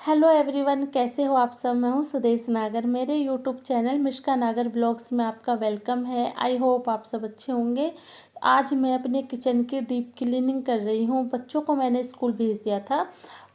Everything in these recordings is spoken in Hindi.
हेलो एवरीवन, कैसे हो आप सब। मैं हूँ सुदेश नागर। मेरे यूट्यूब चैनल मिष्का नागर ब्लॉग्स में आपका वेलकम है। आई होप आप सब अच्छे होंगे। आज मैं अपने किचन की डीप क्लीनिंग कर रही हूँ। बच्चों को मैंने स्कूल भेज दिया था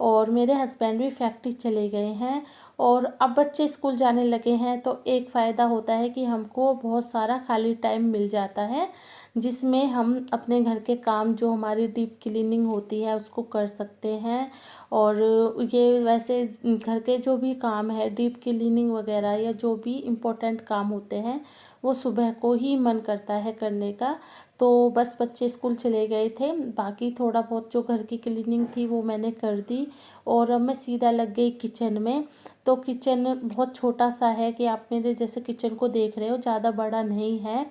और मेरे हस्बैंड भी फैक्ट्री चले गए हैं और अब बच्चे स्कूल जाने लगे हैं। तो एक फ़ायदा होता है कि हमको बहुत सारा खाली टाइम मिल जाता है जिसमें हम अपने घर के काम जो हमारी डीप क्लीनिंग होती है उसको कर सकते हैं। और ये वैसे घर के जो भी काम है डीप क्लीनिंग वगैरह या जो भी इम्पोर्टेंट काम होते हैं वो सुबह को ही मन करता है करने का। तो बस बच्चे स्कूल चले गए थे, बाकी थोड़ा बहुत जो घर की क्लीनिंग थी वो मैंने कर दी और अब मैं सीधा लग गई किचन में। तो किचन बहुत छोटा सा है कि आप मेरे जैसे किचन को देख रहे हो, ज़्यादा बड़ा नहीं है।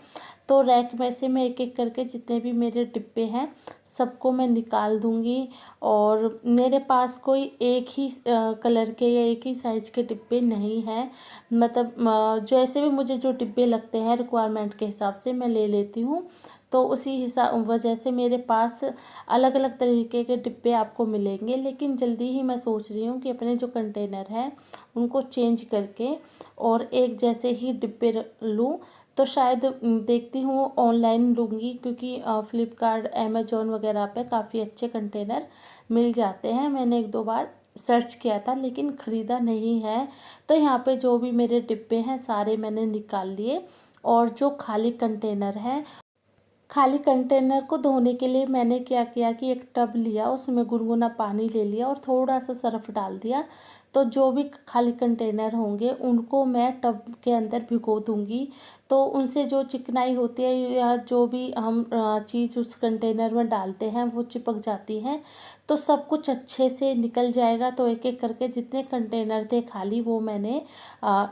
तो रैक में से मैं एक एक करके जितने भी मेरे डिब्बे हैं सबको मैं निकाल दूंगी। और मेरे पास कोई एक ही कलर के या एक ही साइज़ के डिब्बे नहीं हैं। मतलब जैसे भी मुझे जो डिब्बे लगते हैं रिक्वायरमेंट के हिसाब से मैं ले लेती हूँ। तो उसी हिसाब वजह से मेरे पास अलग अलग तरीके के डिब्बे आपको मिलेंगे। लेकिन जल्दी ही मैं सोच रही हूँ कि अपने जो कंटेनर हैं उनको चेंज करके और एक जैसे ही डिब्बे लूँ। तो शायद देखती हूँ ऑनलाइन लूँगी, क्योंकि फ़्लिपकार्ट अमेज़ॉन वगैरह पे काफ़ी अच्छे कंटेनर मिल जाते हैं। मैंने एक दो बार सर्च किया था लेकिन ख़रीदा नहीं है। तो यहाँ पे जो भी मेरे डिब्बे हैं सारे मैंने निकाल लिए और जो खाली कंटेनर है, खाली कंटेनर को धोने के लिए मैंने क्या किया कि एक टब लिया, उसमें गुनगुना पानी ले लिया और थोड़ा सा सर्फ डाल दिया। तो जो भी खाली कंटेनर होंगे उनको मैं टब के अंदर भिगो दूंगी। तो उनसे जो चिकनाई होती है या जो भी हम चीज़ उस कंटेनर में डालते हैं वो चिपक जाती है। तो सब कुछ अच्छे से निकल जाएगा। तो एक एक करके जितने कंटेनर थे खाली वो मैंने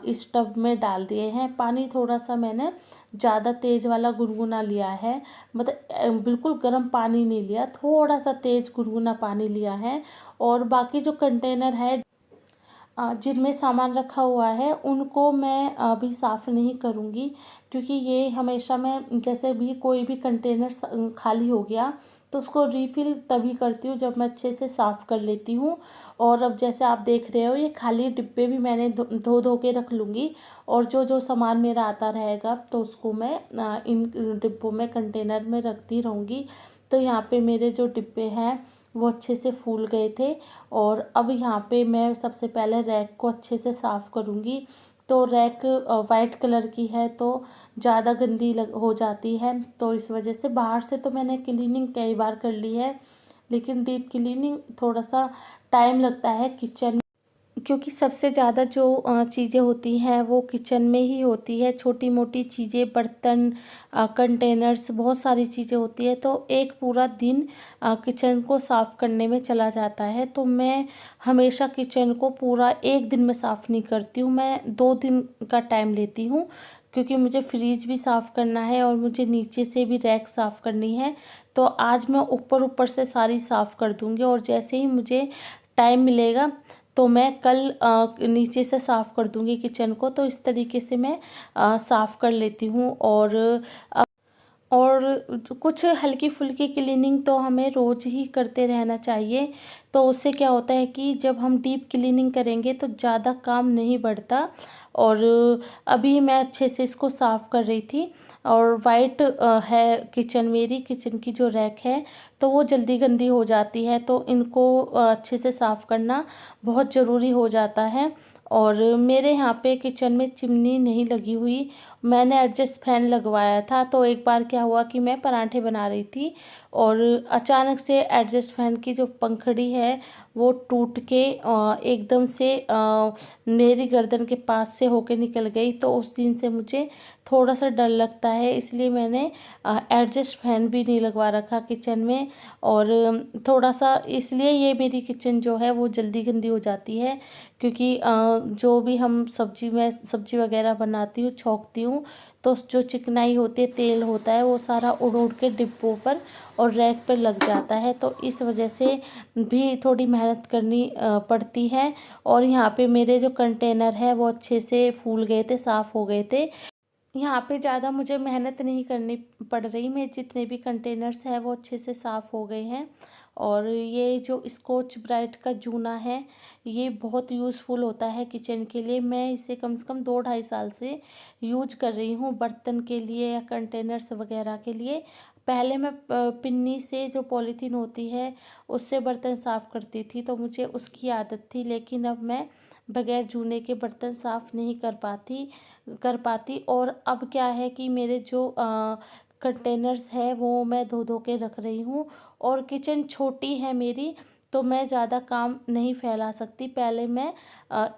इस टब में डाल दिए हैं। पानी थोड़ा सा मैंने ज़्यादा तेज़ वाला गुनगुना लिया है, मतलब बिल्कुल गर्म पानी नहीं लिया, थोड़ा सा तेज़ गुनगुना पानी लिया है। और बाकी जो कंटेनर है जिनमें सामान रखा हुआ है उनको मैं अभी साफ़ नहीं करूँगी, क्योंकि ये हमेशा मैं जैसे भी कोई भी कंटेनर खाली हो गया तो उसको रीफ़िल तभी करती हूँ जब मैं अच्छे से साफ़ कर लेती हूँ। और अब जैसे आप देख रहे हो ये खाली डिब्बे भी मैंने धो धो के रख लूँगी और जो जो सामान मेरा आता रहेगा तो उसको मैं इन डिब्बों में कंटेनर में रखती रहूँगी। तो यहाँ पे मेरे जो डिब्बे हैं वो अच्छे से फूल गए थे। और अब यहाँ पे मैं सबसे पहले रैक को अच्छे से साफ़ करूँगी। तो रैक वाइट कलर की है तो ज़्यादा गंदी हो जाती है, तो इस वजह से बाहर से तो मैंने क्लीनिंग कई बार कर ली है लेकिन डीप क्लीनिंग थोड़ा सा टाइम लगता है किचन, क्योंकि सबसे ज़्यादा जो चीज़ें होती हैं वो किचन में ही होती है। छोटी मोटी चीज़ें, बर्तन, कंटेनर्स, बहुत सारी चीज़ें होती है। तो एक पूरा दिन किचन को साफ़ करने में चला जाता है। तो मैं हमेशा किचन को पूरा एक दिन में साफ़ नहीं करती हूँ, मैं 2 दिन का टाइम लेती हूँ, क्योंकि मुझे फ्रीज भी साफ़ करना है और मुझे नीचे से भी रैक साफ़ करनी है। तो आज मैं ऊपर ऊपर से सारी साफ़ कर दूँगी और जैसे ही मुझे टाइम मिलेगा तो मैं कल नीचे से साफ़ कर दूँगी किचन को। तो इस तरीके से मैं साफ़ कर लेती हूँ। और कुछ हल्की फुल्की क्लीनिंग तो हमें रोज़ ही करते रहना चाहिए। तो उससे क्या होता है कि जब हम डीप क्लीनिंग करेंगे तो ज़्यादा काम नहीं बढ़ता। और अभी मैं अच्छे से इसको साफ़ कर रही थी और वाइट है किचन, मेरी किचन की जो रैक है तो वो जल्दी गंदी हो जाती है। तो इनको अच्छे से साफ़ करना बहुत ज़रूरी हो जाता है। और मेरे यहाँ पे किचन में चिमनी नहीं लगी हुई, मैंने एडजस्ट फैन लगवाया था। तो एक बार क्या हुआ कि मैं पराठे बना रही थी और अचानक से एडजस्ट फैन की जो पंखड़ी है वो टूट के एकदम से मेरी गर्दन के पास से होके निकल गई। तो उस दिन से मुझे थोड़ा सा डर लगता है, इसलिए मैंने एडजस्ट फैन भी नहीं लगवा रखा किचन में। और थोड़ा सा इसलिए ये मेरी किचन जो है वो जल्दी गंदी हो जाती है, क्योंकि जो भी हम सब्जी वगैरह बनाती हूँ, छौंकती हूँ, तो जो चिकनाई होती है, तेल होता है, वो सारा उड़ उड़ के डिब्बों पर और रैक पर लग जाता है। तो इस वजह से भी थोड़ी मेहनत करनी पड़ती है। और यहाँ पे मेरे जो कंटेनर है वो अच्छे से फूल गए थे, साफ़ हो गए थे। यहाँ पे ज़्यादा मुझे मेहनत नहीं करनी पड़ रही, मैं जितने भी कंटेनर्स हैं वो अच्छे से साफ़ हो गए हैं। और ये जो स्कॉच ब्राइट का जूना है ये बहुत यूज़फुल होता है किचन के लिए। मैं इसे कम से कम 2-2.5 साल से यूज कर रही हूँ बर्तन के लिए या कंटेनर्स वगैरह के लिए। पहले मैं पिन्नी से जो पॉलीथीन होती है उससे बर्तन साफ़ करती थी, तो मुझे उसकी आदत थी, लेकिन अब मैं बगैर जूने के बर्तन साफ़ नहीं कर पाती। और अब क्या है कि मेरे जो कंटेनर्स है वो मैं धो धो के रख रही हूँ। और किचन छोटी है मेरी, तो मैं ज़्यादा काम नहीं फैला सकती। पहले मैं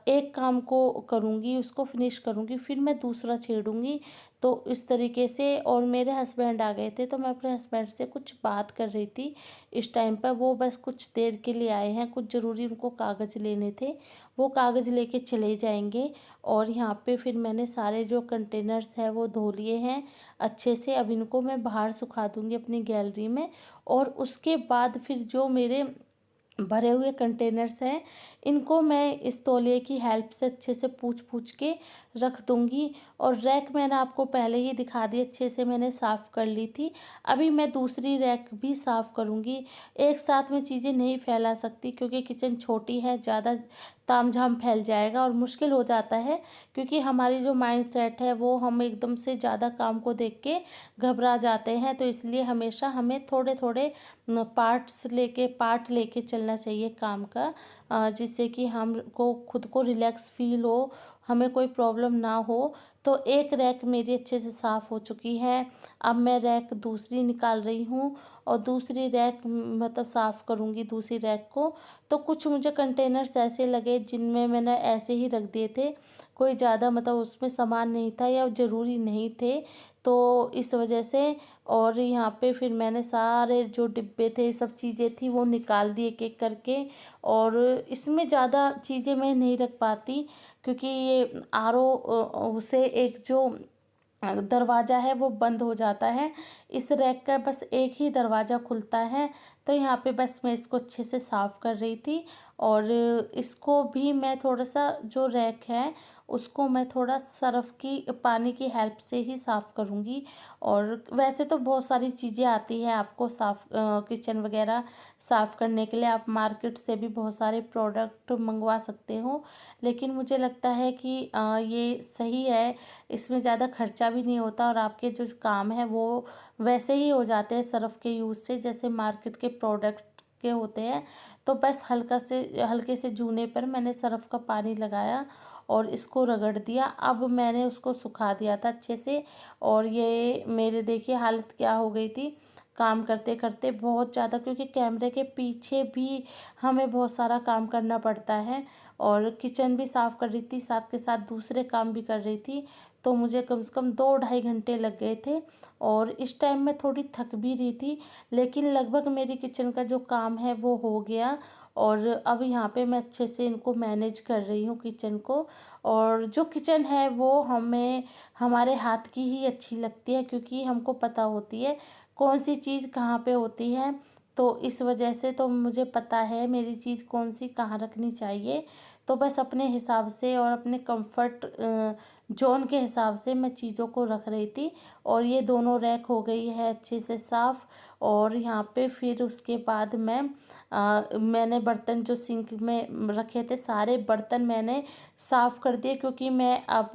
एक काम को करूँगी, उसको फिनिश करूँगी, फिर मैं दूसरा छेड़ूँगी। तो इस तरीके से। और मेरे हस्बैंड आ गए थे, तो मैं अपने हस्बैंड से कुछ बात कर रही थी इस टाइम पर। वो बस कुछ देर के लिए आए हैं, कुछ ज़रूरी उनको कागज़ लेने थे, वो कागज़ लेके चले जाएंगे। और यहाँ पे फिर मैंने सारे जो कंटेनर्स हैं वो धो लिए हैं अच्छे से। अब इनको मैं बाहर सुखा दूँगी अपनी गैलरी में। और उसके बाद फिर जो मेरे भरे हुए कंटेनर्स हैं इनको मैं इस तौलिए की हेल्प से अच्छे से पूछ पूछ के रख दूंगी। और रैक मैंने आपको पहले ही दिखा दी, अच्छे से मैंने साफ़ कर ली थी। अभी मैं दूसरी रैक भी साफ़ करूंगी। एक साथ में चीज़ें नहीं फैला सकती क्योंकि किचन छोटी है, ज़्यादा तामझाम फैल जाएगा और मुश्किल हो जाता है। क्योंकि हमारी जो माइंड सेट है वो हम एकदम से ज़्यादा काम को देख के घबरा जाते हैं, तो इसलिए हमेशा हमें थोड़े थोड़े पार्ट लेके चलना चाहिए काम का, जिससे कि हमको खुद को रिलैक्स फील हो, हमें कोई प्रॉब्लम ना हो। तो एक रैक मेरी अच्छे से साफ़ हो चुकी है। अब मैं रैक दूसरी निकाल रही हूँ और दूसरी रैक मतलब साफ़ करूँगी दूसरी रैक को। तो कुछ मुझे कंटेनर्स ऐसे लगे जिनमें मैंने ऐसे ही रख दिए थे, कोई ज़्यादा मतलब उसमें सामान नहीं था या ज़रूरी नहीं थे, तो इस वजह से। और यहाँ पे फिर मैंने सारे जो डिब्बे थे, सब चीज़ें थी वो निकाल दी एक एक करके। और इसमें ज़्यादा चीज़ें मैं नहीं रख पाती क्योंकि ये आरओ से एक जो दरवाज़ा है वो बंद हो जाता है। इस रैक का बस एक ही दरवाज़ा खुलता है। तो यहाँ पे बस मैं इसको अच्छे से साफ़ कर रही थी। और इसको भी मैं थोड़ा सा जो रैक है उसको मैं थोड़ा सर्फ़ की पानी की हेल्प से ही साफ़ करूँगी। और वैसे तो बहुत सारी चीज़ें आती हैं आपको किचन वगैरह साफ़ करने के लिए, आप मार्केट से भी बहुत सारे प्रोडक्ट मंगवा सकते हो। लेकिन मुझे लगता है कि ये सही है, इसमें ज़्यादा खर्चा भी नहीं होता और आपके जो काम है वो वैसे ही हो जाते हैं सर्फ़ के यूज़ से, जैसे मार्केट के प्रोडक्ट के होते हैं। तो बस हल्के से जूने पर मैंने सर्फ़ का पानी लगाया और इसको रगड़ दिया। अब मैंने उसको सुखा दिया था अच्छे से। और ये मेरे देखिए हालत क्या हो गई थी काम करते करते बहुत ज़्यादा, क्योंकि कैमरे के पीछे भी हमें बहुत सारा काम करना पड़ता है। और किचन भी साफ़ कर रही थी, साथ के साथ दूसरे काम भी कर रही थी, तो मुझे कम से कम 2-2.5 घंटे लग गए थे। और इस टाइम मैं थोड़ी थक भी रही थी, लेकिन लगभग मेरी किचन का जो काम है वो हो गया। और अब यहाँ पे मैं अच्छे से इनको मैनेज कर रही हूँ किचन को। और जो किचन है वो हमें हमारे हाथ की ही अच्छी लगती है, क्योंकि हमको पता होती है कौन सी चीज़ कहाँ पे होती है। तो इस वजह से तो मुझे पता है मेरी चीज़ कौन सी कहाँ रखनी चाहिए। तो बस अपने हिसाब से और अपने कंफर्ट जोन के हिसाब से मैं चीज़ों को रख रही थी। और ये दोनों रैक हो गई है अच्छे से साफ़। और यहाँ पे फिर उसके बाद मैंने बर्तन जो सिंक में रखे थे सारे बर्तन मैंने साफ़ कर दिए, क्योंकि मैं अब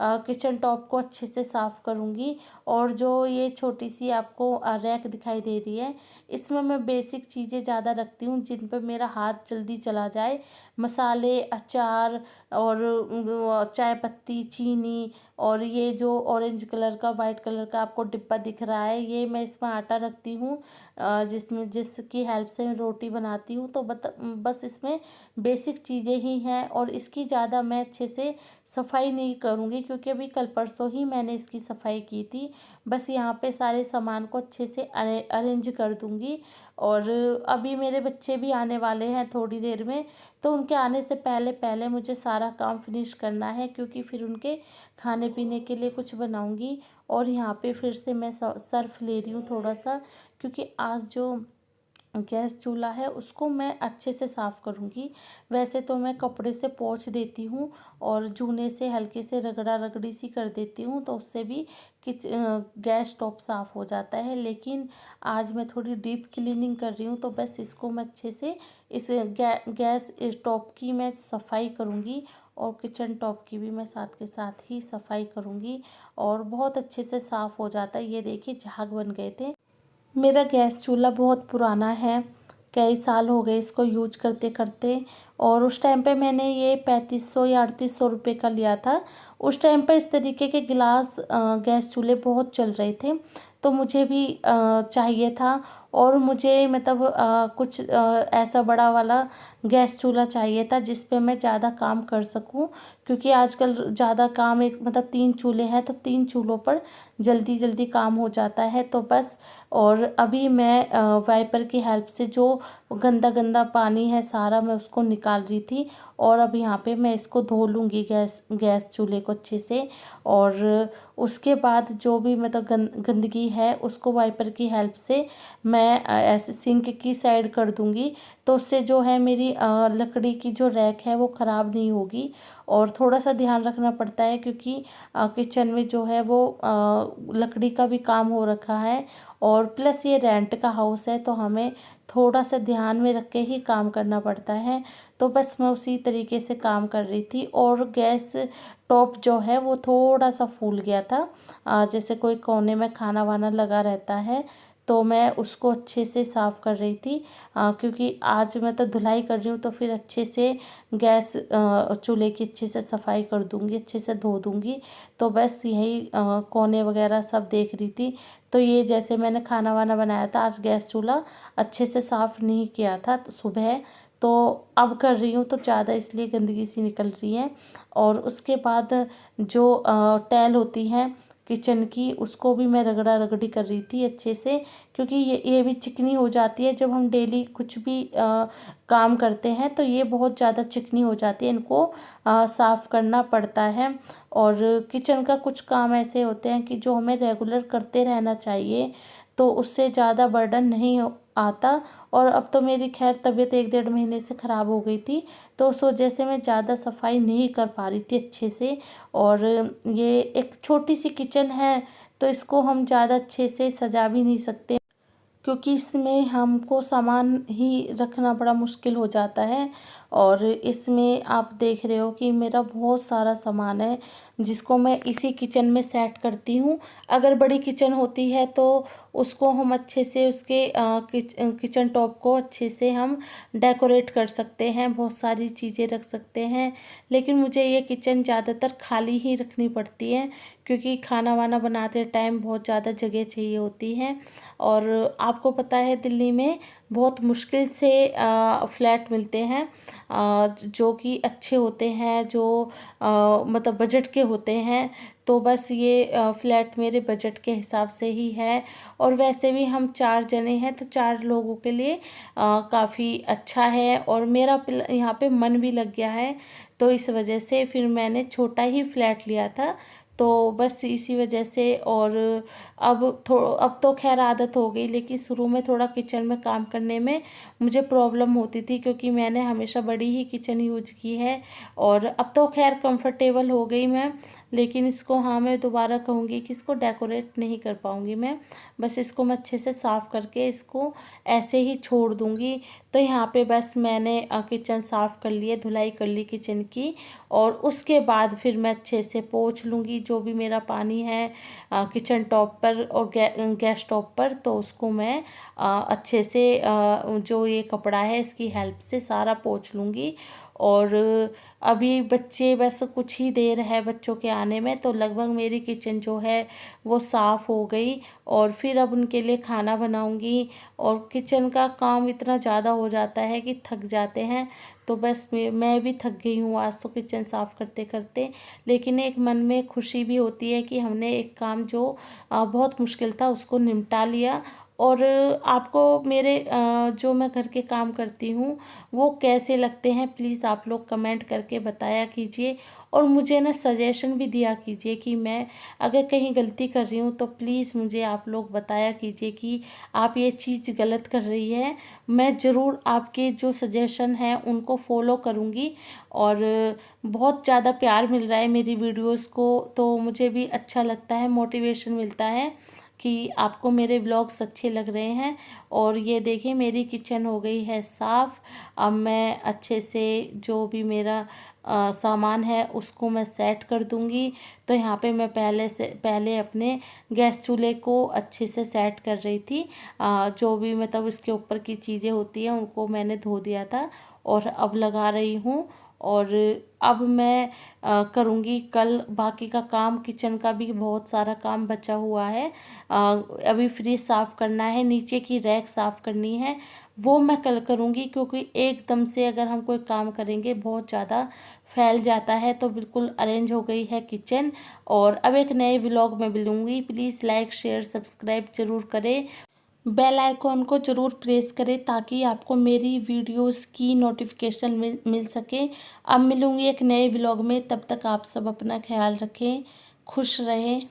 किचन टॉप को अच्छे से साफ़ करूँगी। और जो ये छोटी सी आपको रैक दिखाई दे रही है, इसमें मैं बेसिक चीज़ें ज़्यादा रखती हूँ जिन पर मेरा हाथ जल्दी चला जाए। मसाले, अचार और चाय पत्ती, चीनी। और ये जो ऑरेंज कलर का वाइट कलर का आपको डिब्बा दिख रहा है, ये मैं इसमें आटा रखती हूँ जिसकी हेल्प से मैं रोटी बनाती हूँ। तो बस इसमें बेसिक चीज़ें ही हैं और इसकी ज़्यादा मैं अच्छे से सफाई नहीं करूँगी, क्योंकि अभी कल परसों ही मैंने इसकी सफाई की थी। बस यहाँ पे सारे सामान को अच्छे से अरेंज कर दूँगी। और अभी मेरे बच्चे भी आने वाले हैं थोड़ी देर में, तो उनके आने से पहले पहले मुझे सारा काम फिनिश करना है, क्योंकि फिर उनके खाने पीने के लिए कुछ बनाऊंगी। और यहाँ पे फिर से मैं सर्फ ले रही हूँ थोड़ा सा, क्योंकि आज जो गैस चूल्हा है उसको मैं अच्छे से साफ़ करूँगी। वैसे तो मैं कपड़े से पोंछ देती हूँ और जूने से हल्के से रगड़ा रगड़ी सी कर देती हूँ, तो उससे भी गैस स्टोव साफ़ हो जाता है। लेकिन आज मैं थोड़ी डीप क्लीनिंग कर रही हूँ, तो बस इसको मैं अच्छे से इस गैस स्टोव की मैं सफाई करूँगी और किचन टॉप की भी मैं साथ के साथ ही सफाई करूँगी और बहुत अच्छे से साफ़ हो जाता है। ये देखिए झाग बन गए थे। मेरा गैस चूल्हा बहुत पुराना है, कई साल हो गए इसको यूज करते करते, और उस टाइम पे मैंने ये 3500 या 3800 रुपये का लिया था। उस टाइम पे इस तरीके के गिलास गैस चूल्हे बहुत चल रहे थे, तो मुझे भी चाहिए था। और मुझे मतलब कुछ ऐसा बड़ा वाला गैस चूल्हा चाहिए था जिस पे मैं ज़्यादा काम कर सकूं, क्योंकि आजकल ज़्यादा काम एक मतलब 3 चूल्हे हैं, तो 3 चूल्हों पर जल्दी जल्दी काम हो जाता है। तो बस, और अभी मैं वाइपर की हेल्प से जो गंदा गंदा पानी है सारा मैं उसको निकाल रही थी, और अब यहाँ पे मैं इसको धो लूँगी गैस चूल्हे को अच्छे से। और उसके बाद जो भी मतलब गंदगी है उसको वाइपर की हेल्प से मैं ऐसे सिंक की साइड कर दूँगी, तो उससे जो है मेरी लकड़ी की जो रैक है वो ख़राब नहीं होगी। और थोड़ा सा ध्यान रखना पड़ता है क्योंकि किचन में जो है वो लकड़ी का भी काम हो रखा है, और प्लस ये रेंट का हाउस है, तो हमें थोड़ा सा ध्यान में रख के ही काम करना पड़ता है। तो बस मैं उसी तरीके से काम कर रही थी, और गैस टॉप जो है वो थोड़ा सा फूल गया था, जैसे कोई कोने में खाना वाना लगा रहता है, तो मैं उसको अच्छे से साफ़ कर रही थी। क्योंकि आज मैं तो धुलाई कर रही हूँ, तो फिर अच्छे से गैस चूल्हे की अच्छे से सफाई कर दूँगी, अच्छे से धो दूँगी। तो बस यही कोने वगैरह सब देख रही थी। तो ये जैसे मैंने खाना वाना बनाया था, आज गैस चूल्हा अच्छे से साफ़ नहीं किया था तो सुबह, तो अब कर रही हूँ तो ज़्यादा इसलिए गंदगी सी निकल रही है। और उसके बाद जो टैल होती है किचन की, उसको भी मैं रगड़ा रगड़ी कर रही थी अच्छे से, क्योंकि ये भी चिकनी हो जाती है जब हम डेली कुछ भी काम करते हैं, तो ये बहुत ज़्यादा चिकनी हो जाती है, इनको साफ़ करना पड़ता है। और किचन का कुछ काम ऐसे होते हैं कि जो हमें रेगुलर करते रहना चाहिए, तो उससे ज़्यादा बर्डन नहीं आता। और अब तो मेरी खैर तबीयत 1 डेढ़ महीने से ख़राब हो गई थी, तो उस वजह से मैं ज़्यादा सफाई नहीं कर पा रही थी अच्छे से। और ये एक छोटी सी किचन है, तो इसको हम ज़्यादा अच्छे से सजा भी नहीं सकते, क्योंकि इसमें हमको सामान ही रखना बड़ा मुश्किल हो जाता है। और इसमें आप देख रहे हो कि मेरा बहुत सारा सामान है जिसको मैं इसी किचन में सेट करती हूँ। अगर बड़ी किचन होती है तो उसको हम अच्छे से उसके किचन टॉप को अच्छे से हम डेकोरेट कर सकते हैं, बहुत सारी चीज़ें रख सकते हैं। लेकिन मुझे ये किचन ज़्यादातर खाली ही रखनी पड़ती है, क्योंकि खाना वाना बनाते टाइम बहुत ज़्यादा जगह चाहिए होती है। और आपको पता है दिल्ली में बहुत मुश्किल से फ्लैट मिलते हैं जो कि अच्छे होते हैं, जो मतलब बजट के होते हैं। तो बस ये फ्लैट मेरे बजट के हिसाब से ही है। और वैसे भी हम 4 जने हैं, तो 4 लोगों के लिए काफ़ी अच्छा है, और मेरा यहाँ पे मन भी लग गया है, तो इस वजह से फिर मैंने छोटा ही फ्लैट लिया था। तो बस इसी वजह से। और अब तो खैर आदत हो गई, लेकिन शुरू में थोड़ा किचन में काम करने में मुझे प्रॉब्लम होती थी, क्योंकि मैंने हमेशा बड़ी ही किचन यूज की है। और अब तो खैर कंफर्टेबल हो गई मैं, लेकिन इसको, हाँ, मैं दोबारा कहूँगी कि इसको डेकोरेट नहीं कर पाऊँगी मैं। बस इसको मैं अच्छे से साफ़ करके इसको ऐसे ही छोड़ दूँगी। तो यहाँ पे बस मैंने किचन साफ़ कर लिया, धुलाई कर ली किचन की, और उसके बाद फिर मैं अच्छे से पोंछ लूँगी जो भी मेरा पानी है किचन टॉप पर और गैस टॉप पर, तो उसको मैं अच्छे से जो ये कपड़ा है इसकी हेल्प से सारा पोंछ लूँगी। और अभी बच्चे बस कुछ ही देर है बच्चों के आने में, तो लगभग मेरी किचन जो है वो साफ़ हो गई। और फिर अब उनके लिए खाना बनाऊंगी, और किचन का काम इतना ज़्यादा हो जाता है कि थक जाते हैं। तो बस मैं भी थक गई हूँ आज तो किचन साफ़ करते करते। लेकिन एक मन में खुशी भी होती है कि हमने एक काम जो बहुत मुश्किल था उसको निपटा लिया, और आपको मेरे जो मैं घर के काम करती हूँ वो कैसे लगते हैं, प्लीज़ आप लोग कमेंट करके बताया कीजिए। और मुझे ना सजेशन भी दिया कीजिए कि मैं अगर कहीं गलती कर रही हूँ तो प्लीज़ मुझे आप लोग बताया कीजिए कि आप ये चीज़ गलत कर रही है। मैं ज़रूर आपके जो सजेशन हैं उनको फॉलो करूँगी। और बहुत ज़्यादा प्यार मिल रहा है मेरी वीडियोस को, तो मुझे भी अच्छा लगता है, मोटिवेशन मिलता है कि आपको मेरे व्लॉग्स अच्छे लग रहे हैं। और ये देखिए मेरी किचन हो गई है साफ़। अब मैं अच्छे से जो भी मेरा सामान है उसको मैं सेट कर दूंगी। तो यहाँ पे मैं पहले अपने गैस चूल्हे को अच्छे से सेट कर रही थी। जो भी मतलब इसके ऊपर की चीज़ें होती हैं उनको मैंने धो दिया था और अब लगा रही हूँ। और अब मैं करूँगी कल बाकी का काम। किचन का भी बहुत सारा काम बचा हुआ है। अभी फ्रिज साफ़ करना है, नीचे की रैक साफ़ करनी है, वो मैं कल करूँगी। क्योंकि एकदम से अगर हम कोई काम करेंगे बहुत ज़्यादा फैल जाता है। तो बिल्कुल अरेंज हो गई है किचन। और अब एक नए व्लॉग में मिलूँगी। प्लीज़ लाइक शेयर सब्सक्राइब ज़रूर करें, बेल आइकॉन को ज़रूर प्रेस करें ताकि आपको मेरी वीडियोस की नोटिफिकेशन मिल सके। अब मिलूँगी एक नए व्लॉग में, तब तक आप सब अपना ख्याल रखें, खुश रहें।